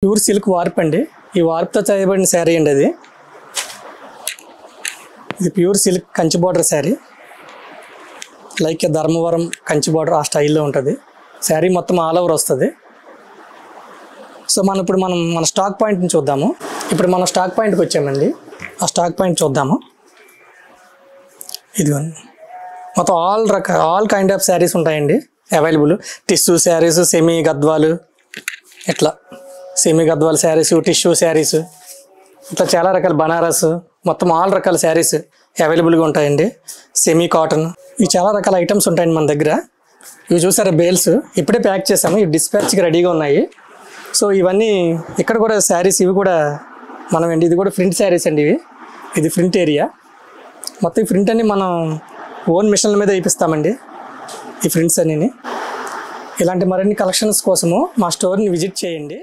Pure silk warp అండి. ఈ వార్ప్తో చేయబడిన శారీ అండి అది. ఇది pure silk Kanchi border sari, like Dharmavaram Kanchi border ఆ స్టైల్లో ఉంటుంది. శారీ మొత్తం ఆల్ ఓవర్ వస్తుంది. సో ఇప్పుడు మన స్టాక్ పాయింట్ని చూద్దాము. ఇప్పుడు మనం స్టాక్ పాయింట్కి వచ్చామండి. ఆ స్టాక్ పాయింట్ చూద్దాము. ఇదిగోండి, మొత్తం ఆల్ కైండ్ ఆఫ్ శారీస్ ఉంటాయండి available. Tissue saris, semi Gadwal, ఇట్లా సెమీ గద్వాల శారీస్, టిష్యూ శారీస్, ఇట్లా చాలా రకాల బనారస్, మొత్తం ఆల్ రకాల శారీస్ అవైలబుల్గా ఉంటాయండి. సెమీ కాటన్, ఇవి చాలా రకాల ఐటమ్స్ ఉంటాయండి మన దగ్గర. ఇవి చూసారా బేల్స్, ఇప్పుడే ప్యాక్ చేసాము, ఇవి డిస్పాచ్కి రెడీగా ఉన్నాయి. సో ఇవన్నీ ఇక్కడ కూడా శారీస్, ఇవి కూడా ఇది కూడా ప్రింట్ శారీస్ అండి. ఇది ప్రింట్ ఏరియా మొత్తం. ఈ ప్రింట్ అన్ని మనం ఓన్ మిషన్ల మీద వేయిస్తామండి ఈ ప్రింట్స్ అన్నీ. ఇలాంటి మరిన్ని కలెక్షన్స్ కోసము మా స్టోర్ని విజిట్ చేయండి.